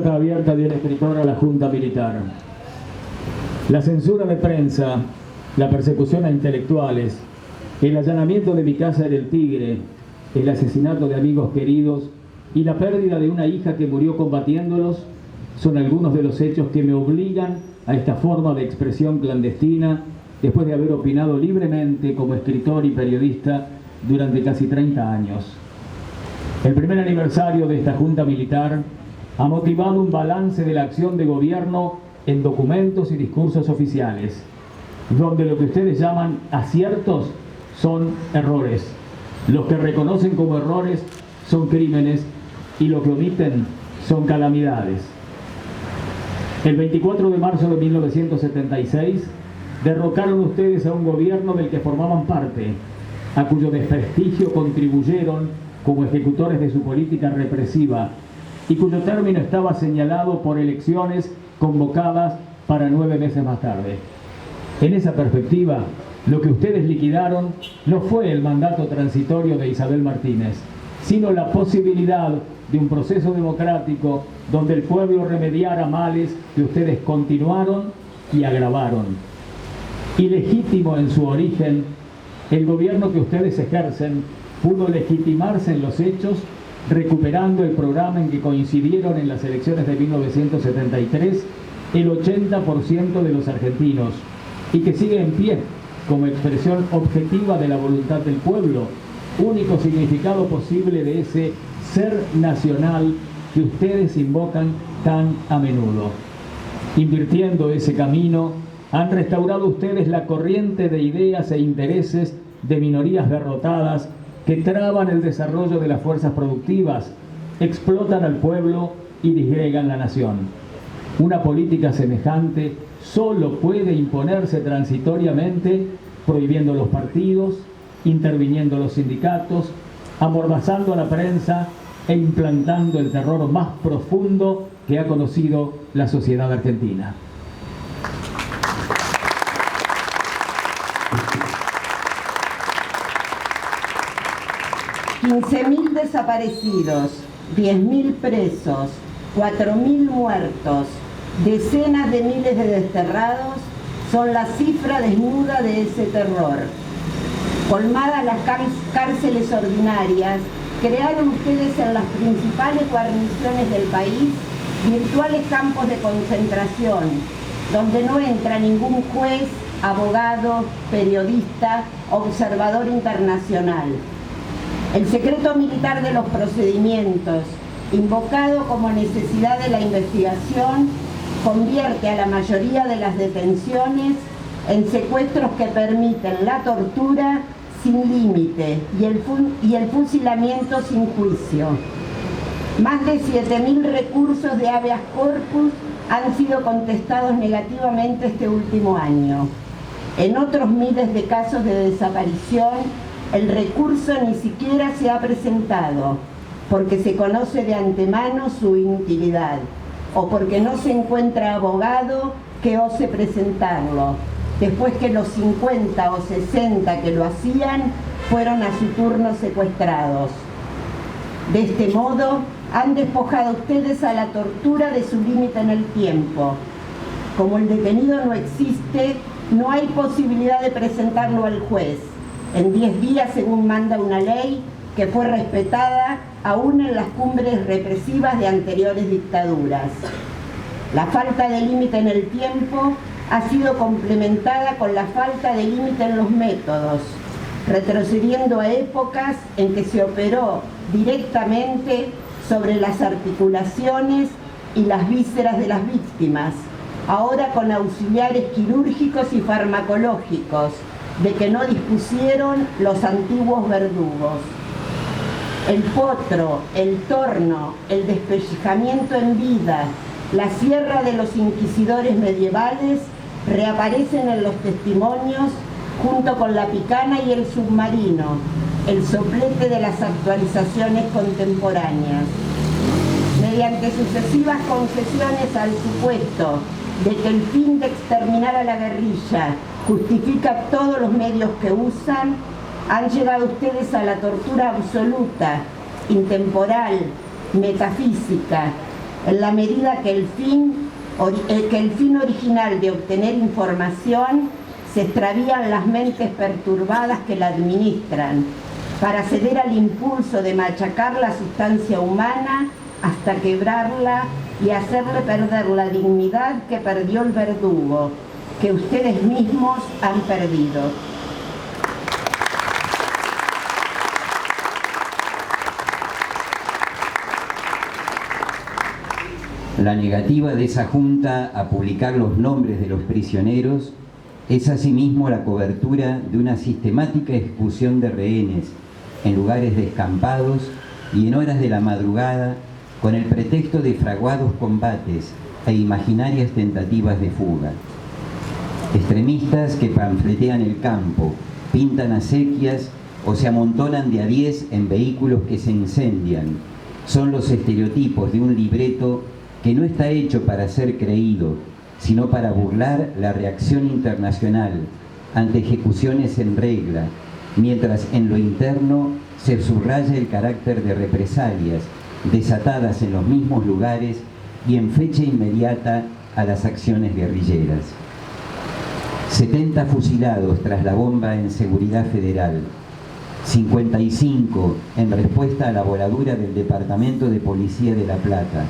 Carta abierta de un escritor a la Junta Militar. La censura de prensa, la persecución a intelectuales, el allanamiento de mi casa en el Tigre, el asesinato de amigos queridos y la pérdida de una hija que murió combatiéndolos son algunos de los hechos que me obligan a esta forma de expresión clandestina después de haber opinado libremente como escritor y periodista durante casi 30 años. El primer aniversario de esta Junta Militar ha motivado un balance de la acción de gobierno en documentos y discursos oficiales, donde lo que ustedes llaman aciertos son errores, los que reconocen como errores son crímenes y lo que omiten son calamidades. El 24 de marzo de 1976 derrocaron ustedes a un gobierno del que formaban parte, a cuyo desprestigio contribuyeron como ejecutores de su política represiva y cuyo término estaba señalado por elecciones convocadas para 9 meses más tarde. En esa perspectiva, lo que ustedes liquidaron no fue el mandato transitorio de Isabel Martínez, sino la posibilidad de un proceso democrático donde el pueblo remediara males que ustedes continuaron y agravaron. Ilegítimo en su origen, el gobierno que ustedes ejercen pudo legitimarse en los hechos recuperando el programa en que coincidieron en las elecciones de 1973 el 80% de los argentinos y que sigue en pie como expresión objetiva de la voluntad del pueblo, único significado posible de ese ser nacional que ustedes invocan tan a menudo. Invirtiendo ese camino, han restaurado ustedes la corriente de ideas e intereses de minorías derrotadas que traban el desarrollo de las fuerzas productivas, explotan al pueblo y disgregan la nación. Una política semejante solo puede imponerse transitoriamente prohibiendo los partidos, interviniendo los sindicatos, amordazando a la prensa e implantando el terror más profundo que ha conocido la sociedad argentina. $15.000 desaparecidos, 10.000 presos, 4.000 muertos, decenas de miles de desterrados son la cifra desnuda de ese terror. Colmadas las cárceles ordinarias, crearon ustedes en las principales guarniciones del país virtuales campos de concentración, donde no entra ningún juez, abogado, periodista, observador internacional. El secreto militar de los procedimientos, invocado como necesidad de la investigación, convierte a la mayoría de las detenciones en secuestros que permiten la tortura sin límite y el fusilamiento sin juicio. Más de 7.000 recursos de habeas corpus han sido contestados negativamente este último año. En otros miles de casos de desaparición, el recurso ni siquiera se ha presentado porque se conoce de antemano su inutilidad o porque no se encuentra abogado que ose presentarlo, después que los 50 o 60 que lo hacían fueron a su turno secuestrados. De este modo, han despojado ustedes a la tortura de su límite en el tiempo. Como el detenido no existe, no hay posibilidad de presentarlo al juez en 10 días según manda una ley que fue respetada aún en las cumbres represivas de anteriores dictaduras. La falta de límite en el tiempo ha sido complementada con la falta de límite en los métodos, retrocediendo a épocas en que se operó directamente sobre las articulaciones y las vísceras de las víctimas, ahora con auxiliares quirúrgicos y farmacológicos, de que no dispusieron los antiguos verdugos. El potro, el torno, el despellejamiento en vida, la sierra de los inquisidores medievales reaparecen en los testimonios junto con la picana y el submarino, el soplete de las actualizaciones contemporáneas. Mediante sucesivas concesiones al supuesto de que el fin de exterminar a la guerrilla justifica todos los medios que usan, han llegado ustedes a la tortura absoluta, intemporal, metafísica, en la medida que el fin original de obtener información se extravían las mentes perturbadas que la administran, para ceder al impulso de machacar la sustancia humana hasta quebrarla y hacerle perder la dignidad que perdió el verdugo, que ustedes mismos han perdido. La negativa de esa junta a publicar los nombres de los prisioneros es asimismo la cobertura de una sistemática ejecución de rehenes en lugares descampados y en horas de la madrugada con el pretexto de fraguados combates e imaginarias tentativas de fuga. Extremistas que panfletean el campo, pintan acequias o se amontonan de a 10 en vehículos que se incendian, son los estereotipos de un libreto que no está hecho para ser creído, sino para burlar la reacción internacional ante ejecuciones en regla, mientras en lo interno se subraya el carácter de represalias desatadas en los mismos lugares y en fecha inmediata a las acciones guerrilleras. 70 fusilados tras la bomba en Seguridad Federal, 55 en respuesta a la voladura del Departamento de Policía de La Plata,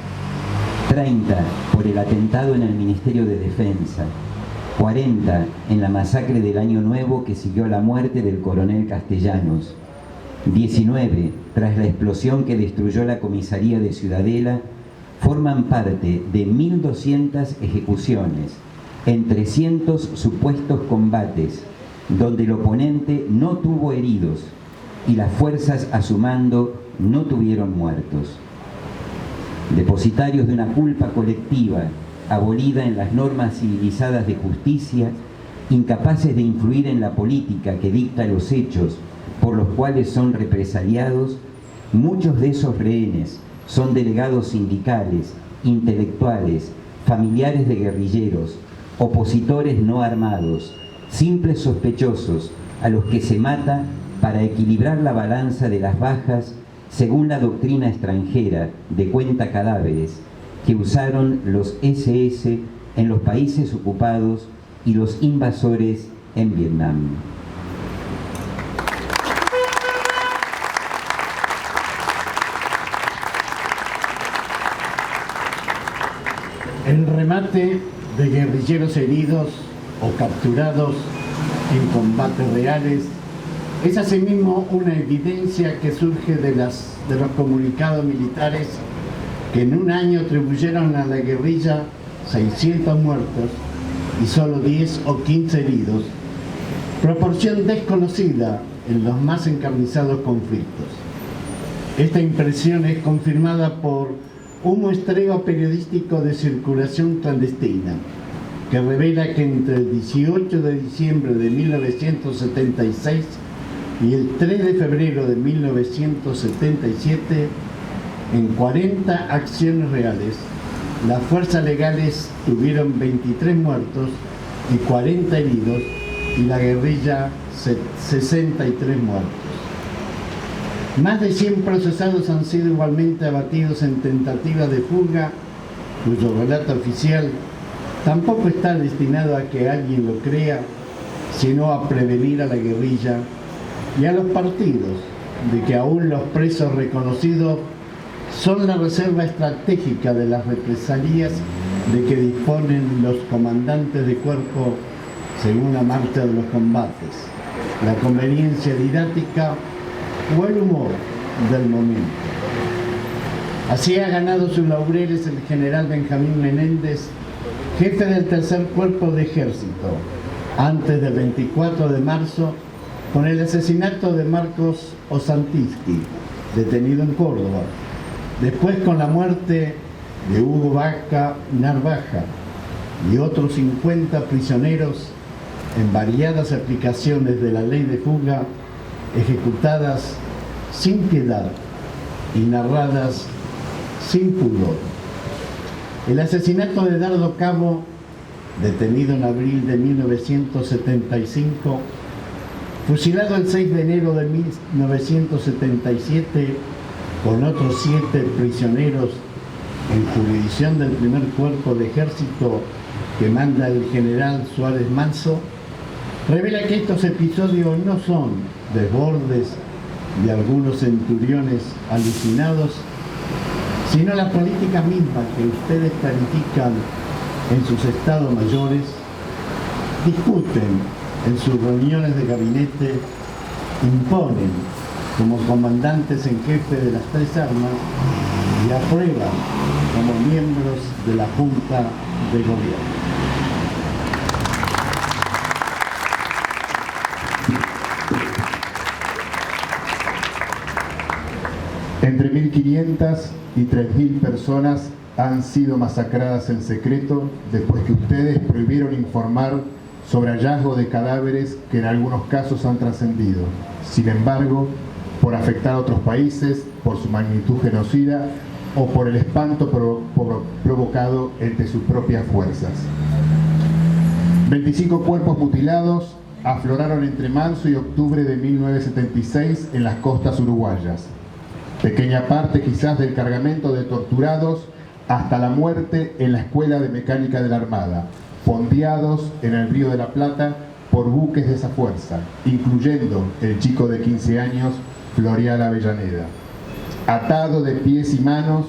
30 por el atentado en el Ministerio de Defensa, 40 en la masacre del Año Nuevo que siguió la muerte del coronel Castellanos, 19 tras la explosión que destruyó la comisaría de Ciudadela, forman parte de 1.200 ejecuciones en 300 supuestos combates donde el oponente no tuvo heridos y las fuerzas a su mando no tuvieron muertos. Depositarios de una culpa colectiva abolida en las normas civilizadas de justicia, incapaces de influir en la política que dicta los hechos por los cuales son represaliados, muchos de esos rehenes son delegados sindicales, intelectuales, familiares de guerrilleros, opositores no armados, simples sospechosos a los que se mata para equilibrar la balanza de las bajas según la doctrina extranjera de cuenta cadáveres que usaron los SS en los países ocupados y los invasores en Vietnam. El remate de guerrilleros heridos o capturados en combates reales es asimismo una evidencia que surge de los comunicados militares que en un año atribuyeron a la guerrilla 600 muertos y solo 10 o 15 heridos, proporción desconocida en los más encarnizados conflictos. Esta impresión es confirmada por un muestreo periodístico de circulación clandestina que revela que entre el 18 de diciembre de 1976 y el 3 de febrero de 1977, en 40 acciones reales, las fuerzas legales tuvieron 23 muertos y 40 heridos y la guerrilla 63 muertos. Más de 100 procesados han sido igualmente abatidos en tentativas de fuga, cuyo relato oficial tampoco está destinado a que alguien lo crea, sino a prevenir a la guerrilla y a los partidos de que aún los presos reconocidos son la reserva estratégica de las represalias de que disponen los comandantes de cuerpo según la marcha de los combates, la conveniencia didáctica o el humor del momento. Así ha ganado sus laureles el general Benjamín Menéndez, jefe del tercer cuerpo de ejército, antes del 24 de marzo, con el asesinato de Marcos Osantinsky, detenido en Córdoba, después con la muerte de Hugo Vaca Narvaja y otros 50 prisioneros en variadas aplicaciones de la ley de fuga, ejecutadas sin piedad y narradas sin pudor. El asesinato de Dardo Cabo, detenido en abril de 1975, fusilado el 6 de enero de 1977 con otros 7 prisioneros en jurisdicción del primer cuerpo de ejército que manda el general Suárez Manso, revela que estos episodios no son desbordes de algunos centuriones alucinados, sino la política misma que ustedes planifican en sus estados mayores, discuten en sus reuniones de gabinete, imponen como comandantes en jefe de las tres armas y aprueban como miembros de la Junta de Gobierno. Entre 1.500 y 3.000 personas han sido masacradas en secreto después que ustedes prohibieron informar sobre hallazgo de cadáveres que en algunos casos han trascendido. Sin embargo, por afectar a otros países, por su magnitud genocida o por el espanto provocado entre sus propias fuerzas. 25 cuerpos mutilados afloraron entre marzo y octubre de 1976 en las costas uruguayas. Pequeña parte quizás del cargamento de torturados hasta la muerte en la Escuela de Mecánica de la Armada, fondeados en el Río de la Plata por buques de esa fuerza, incluyendo el chico de 15 años, Florial Avellaneda, atado de pies y manos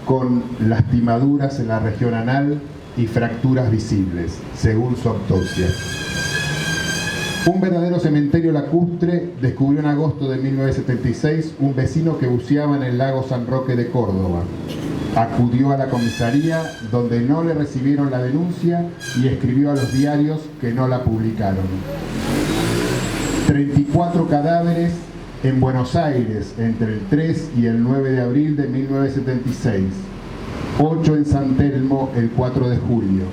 con lastimaduras en la región anal y fracturas visibles, según su autopsia. Un verdadero cementerio lacustre descubrió en agosto de 1976 un vecino que buceaba en el lago San Roque de Córdoba. Acudió a la comisaría, donde no le recibieron la denuncia, y escribió a los diarios que no la publicaron. 34 cadáveres en Buenos Aires entre el 3 y el 9 de abril de 1976. 8 en San Telmo el 4 de julio.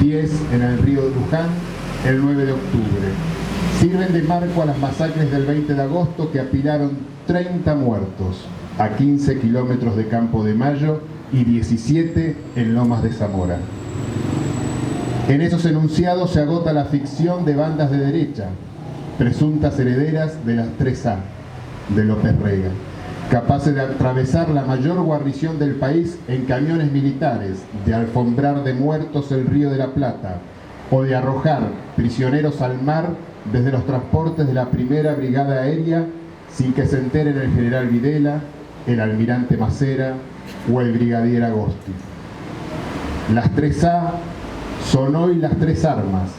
10 en el río de Luján el 9 de octubre. Sirven de marco a las masacres del 20 de agosto que apilaron 30 muertos a 15 kilómetros de Campo de Mayo y 17 en Lomas de Zamora. En esos enunciados se agota la ficción de bandas de derecha, presuntas herederas de las 3A de López Rega, capaces de atravesar la mayor guarnición del país en camiones militares, de alfombrar de muertos el Río de la Plata o de arrojar prisioneros al mar desde los transportes de la Primera Brigada Aérea sin que se enteren el general Videla, el almirante Macera o el brigadier Agosti. Las 3A son hoy las tres armas,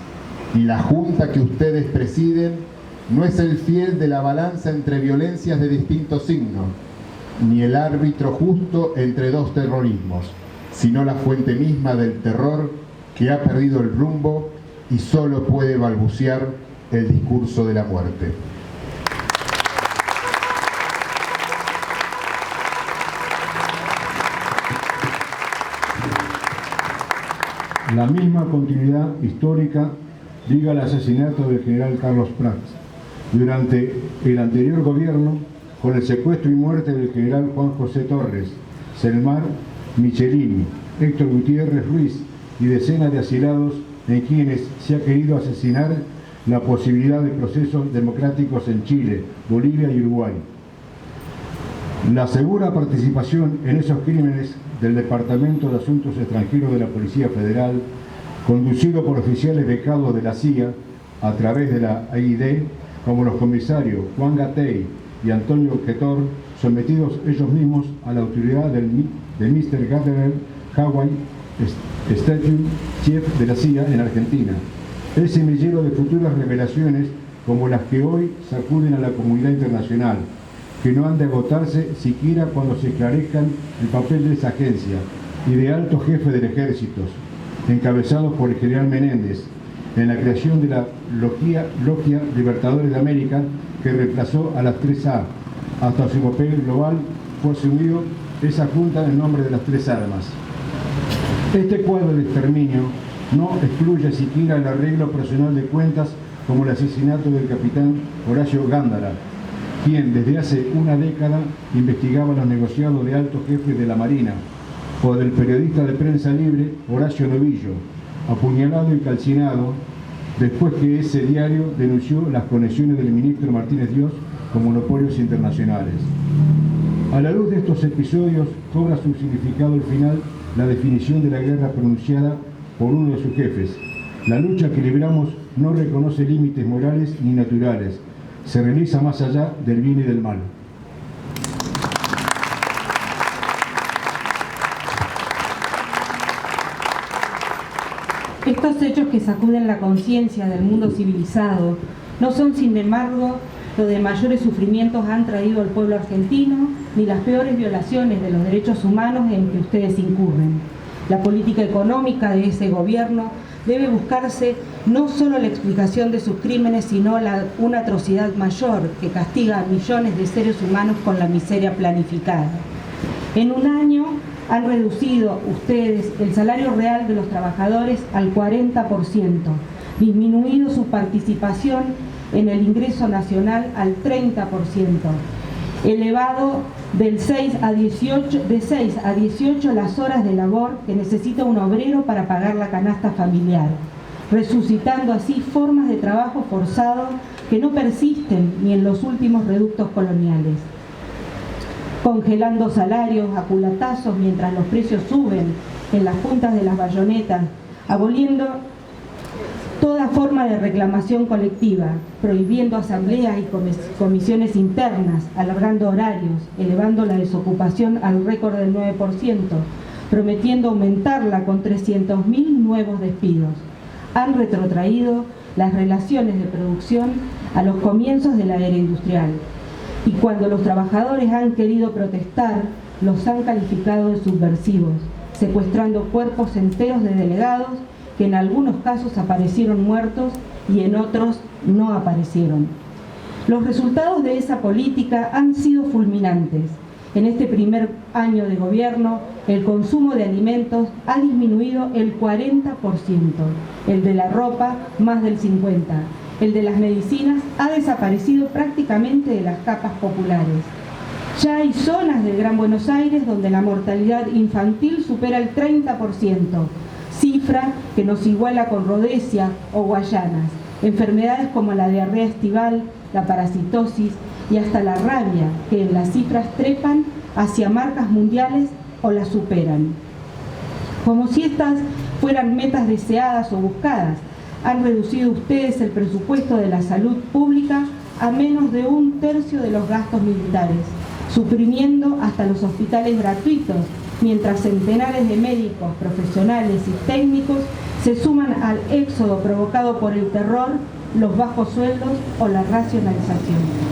y la junta que ustedes presiden no es el fiel de la balanza entre violencias de distinto signo, ni el árbitro justo entre dos terrorismos, sino la fuente misma del terror que ha perdido el rumbo y solo puede balbucear el discurso de la muerte. La misma continuidad histórica liga el asesinato del general Carlos Prats durante el anterior gobierno con el secuestro y muerte del general Juan José Torres, Selmar Michelini, Héctor Gutiérrez Ruiz y decenas de asilados en quienes se ha querido asesinar la posibilidad de procesos democráticos en Chile, Bolivia y Uruguay. La segura participación en esos crímenes del Departamento de Asuntos Extranjeros de la Policía Federal, conducido por oficiales becados de la CIA a través de la AID, como los comisarios Juan Gatey y Antonio Quetor, sometidos ellos mismos a la autoridad de Mr. Gatherer Hawaii, Statue Chief de la CIA en Argentina. Es semillero de futuras revelaciones como las que hoy sacuden a la comunidad internacional, que no han de agotarse siquiera cuando se esclarezcan el papel de esa agencia y de altos jefes del ejército, encabezados por el general Menéndez, en la creación de la Logia Libertadores de América, que reemplazó a las 3A. Hasta su papel global fue asumido esa junta en nombre de las tres armas. Este cuadro de exterminio no excluye siquiera el arreglo personal de cuentas como el asesinato del capitán Horacio Gándara, quien desde hace una década investigaba los negociados de altos jefes de la Marina, o del periodista de Prensa Libre Horacio Novillo, apuñalado y calcinado después que ese diario denunció las conexiones del ministro Martínez Dios con monopolios internacionales. A la luz de estos episodios cobra su significado al final la definición de la guerra pronunciada por uno de sus jefes. La lucha que libramos no reconoce límites morales ni naturales, se realiza más allá del bien y del mal. Estos hechos que sacuden la conciencia del mundo civilizado no son, sin embargo, lo de mayores sufrimientos han traído al pueblo argentino, ni las peores violaciones de los derechos humanos en que ustedes incurren. La política económica de ese gobierno debe buscarse no solo la explicación de sus crímenes, sino una atrocidad mayor que castiga a millones de seres humanos con la miseria planificada. En un año han reducido ustedes el salario real de los trabajadores al 40%, disminuido su participación en el ingreso nacional al 30%, elevado de 6 a 18 las horas de labor que necesita un obrero para pagar la canasta familiar, resucitando así formas de trabajo forzado que no persisten ni en los últimos reductos coloniales, congelando salarios a culatazos mientras los precios suben en las puntas de las bayonetas, aboliendo toda forma de reclamación colectiva, prohibiendo asambleas y comisiones internas, alargando horarios, elevando la desocupación al récord del 9%, prometiendo aumentarla con 300.000 nuevos despidos. Han retrotraído las relaciones de producción a los comienzos de la era industrial. Y cuando los trabajadores han querido protestar, los han calificado de subversivos, secuestrando cuerpos enteros de delegados que en algunos casos aparecieron muertos y en otros no aparecieron. Los resultados de esa política han sido fulminantes. En este primer año de gobierno, el consumo de alimentos ha disminuido el 40%, el de la ropa más del 50%, el de las medicinas ha desaparecido prácticamente de las capas populares. Ya hay zonas del Gran Buenos Aires donde la mortalidad infantil supera el 30%, cifra que nos iguala con Rhodesia o Guayanas. Enfermedades como la diarrea estival, la parasitosis y hasta la rabia, que en las cifras trepan hacia marcas mundiales o las superan. Como si estas fueran metas deseadas o buscadas, han reducido ustedes el presupuesto de la salud pública a menos de 1/3 de los gastos militares, suprimiendo hasta los hospitales gratuitos, mientras centenares de médicos, profesionales y técnicos se suman al éxodo provocado por el terror, los bajos sueldos o la racionalización.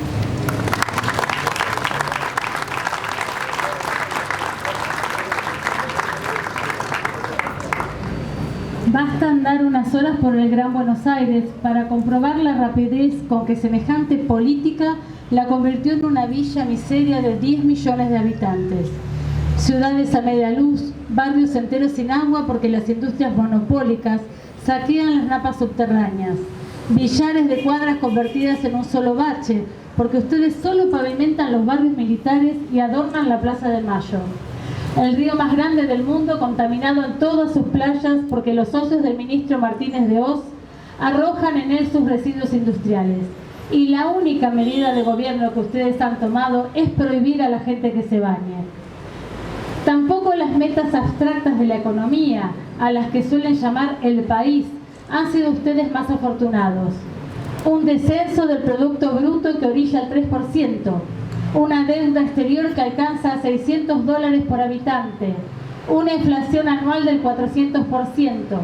Basta andar unas horas por el Gran Buenos Aires para comprobar la rapidez con que semejante política la convirtió en una villa miseria de 10 millones de habitantes. Ciudades a media luz, barrios enteros sin agua porque las industrias monopólicas saquean las napas subterráneas, billares de cuadras convertidas en un solo bache porque ustedes solo pavimentan los barrios militares y adornan la Plaza de Mayo. El río más grande del mundo contaminado en todas sus playas porque los socios del ministro Martínez de Hoz arrojan en él sus residuos industriales. Y la única medida de gobierno que ustedes han tomado es prohibir a la gente que se bañe. Tampoco las metas abstractas de la economía, a las que suelen llamar el país, han sido ustedes más afortunados. Un descenso del Producto Bruto que orilla al 3%, una deuda exterior que alcanza a $600 por habitante, una inflación anual del 400%,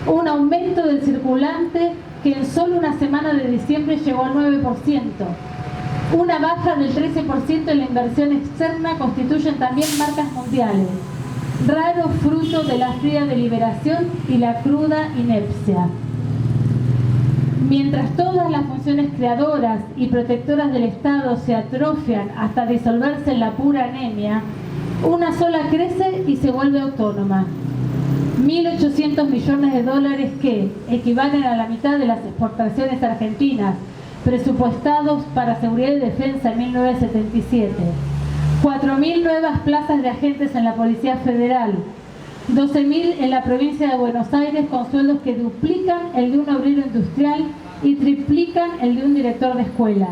un aumento del circulante que en solo una semana de diciembre llegó al 9%, una baja del 13% en la inversión externa constituyen también marcas mundiales, raro fruto de la fría deliberación y la cruda inepcia. Mientras todas las funciones creadoras y protectoras del Estado se atrofian hasta disolverse en la pura anemia, una sola crece y se vuelve autónoma. 1.800 millones de dólares que equivalen a la mitad de las exportaciones argentinas presupuestados para seguridad y defensa en 1977, 4.000 nuevas plazas de agentes en la Policía Federal, 12.000 en la provincia de Buenos Aires con sueldos que duplican el de un obrero industrial y triplican el de un director de escuela.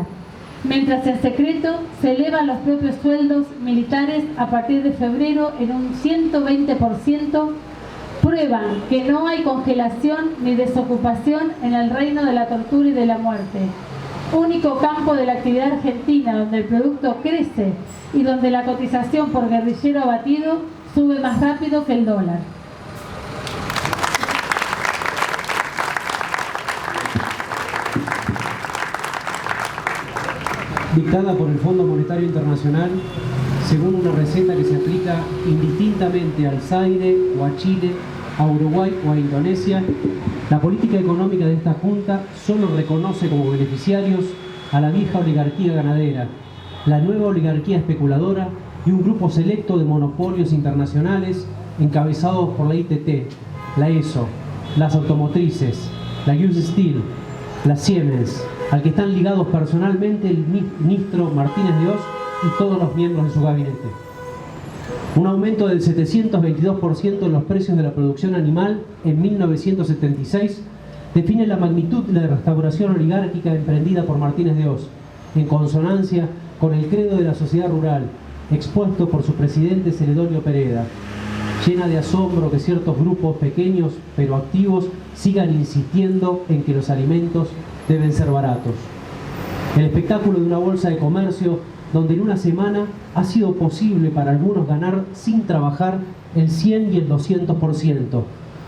mientras en secreto se elevan los propios sueldos militares a partir de febrero en un 120%, prueban que no hay congelación ni desocupación en el reino de la tortura y de la muerte, único campo de la actividad argentina donde el producto crece y donde la cotización por guerrillero abatido sube más rápido que el dólar. Dictada por el Fondo Monetario Internacional, según una receta que se aplica indistintamente al Zaire o a Chile, a Uruguay o a Indonesia, la política económica de esta Junta solo reconoce como beneficiarios a la vieja oligarquía ganadera, la nueva oligarquía especuladora y un grupo selecto de monopolios internacionales encabezados por la ITT, la ESO, las automotrices, la US Steel, la Siemens, al que están ligados personalmente el ministro Martínez de Oz y todos los miembros de su gabinete. Un aumento del 722% en los precios de la producción animal en 1976 define la magnitud de la restauración oligárquica emprendida por Martínez de Oz, en consonancia con el credo de la sociedad rural, expuesto por su presidente Celedonio Pereda, llena de asombro que ciertos grupos pequeños pero activos sigan insistiendo en que los alimentos deben ser baratos. El espectáculo de una bolsa de comercio donde en una semana ha sido posible para algunos ganar sin trabajar el 100 y el 200%,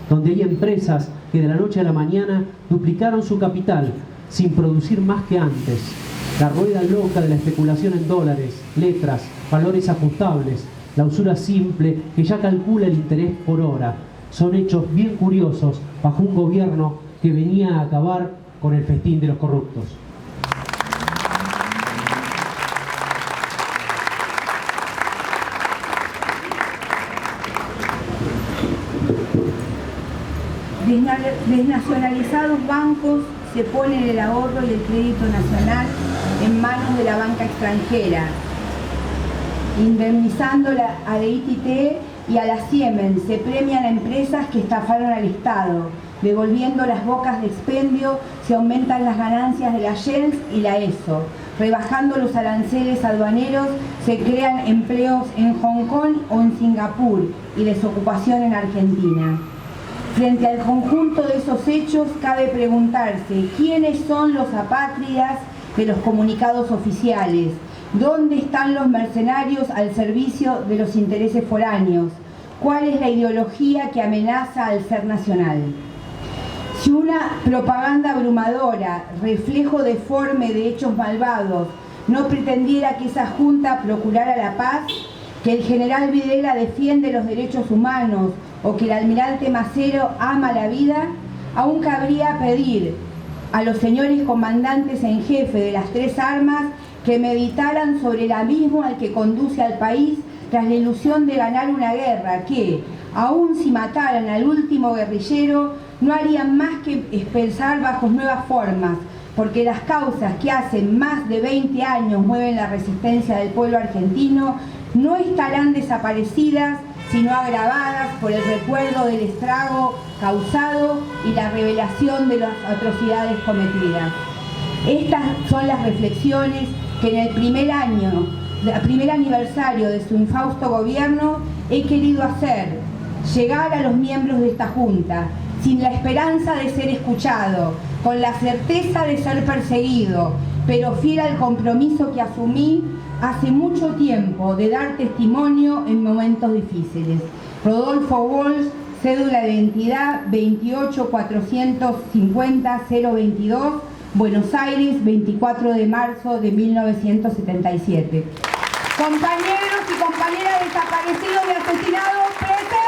donde hay empresas que de la noche a la mañana duplicaron su capital sin producir más que antes. La rueda loca de la especulación en dólares, letras, valores ajustables, la usura simple que ya calcula el interés por hora, son hechos bien curiosos bajo un gobierno que venía a acabar con el festín de los corruptos. Desnacionalizados bancos se ponen el ahorro y el crédito nacional en manos de la banca extranjera, indemnizando a la ITT y a la Siemens. Se premian a empresas que estafaron al Estado, devolviendo las bocas de expendio. Se aumentan las ganancias de la Shell y la ESO, rebajando los aranceles aduaneros. Se crean empleos en Hong Kong o en Singapur y desocupación en Argentina. Frente al conjunto de esos hechos, cabe preguntarse quiénes son los apátridas de los comunicados oficiales, dónde están los mercenarios al servicio de los intereses foráneos, cuál es la ideología que amenaza al ser nacional. Si una propaganda abrumadora, reflejo deforme de hechos malvados, no pretendiera que esa Junta procurara la paz, que el general Videla defiende los derechos humanos o que el almirante Macero ama la vida, aún cabría pedir a los señores comandantes en jefe de las tres armas que meditaran sobre el abismo al que conduce al país tras la ilusión de ganar una guerra que, aun si mataran al último guerrillero, no harían más que expresar bajo nuevas formas, porque las causas que hace más de 20 años mueven la resistencia del pueblo argentino no estarán desaparecidas, sino agravadas por el recuerdo del estrago causado y la revelación de las atrocidades cometidas. Estas son las reflexiones que en el primer aniversario de su infausto gobierno he querido hacer llegar a los miembros de esta Junta, sin la esperanza de ser escuchado, con la certeza de ser perseguido, pero fiel al compromiso que asumí hace mucho tiempo de dar testimonio en momentos difíciles. Rodolfo Walsh, cédula de identidad 28.450.022, Buenos Aires, 24 de marzo de 1977. Compañeros y compañeras desaparecidos y asesinados, presentes.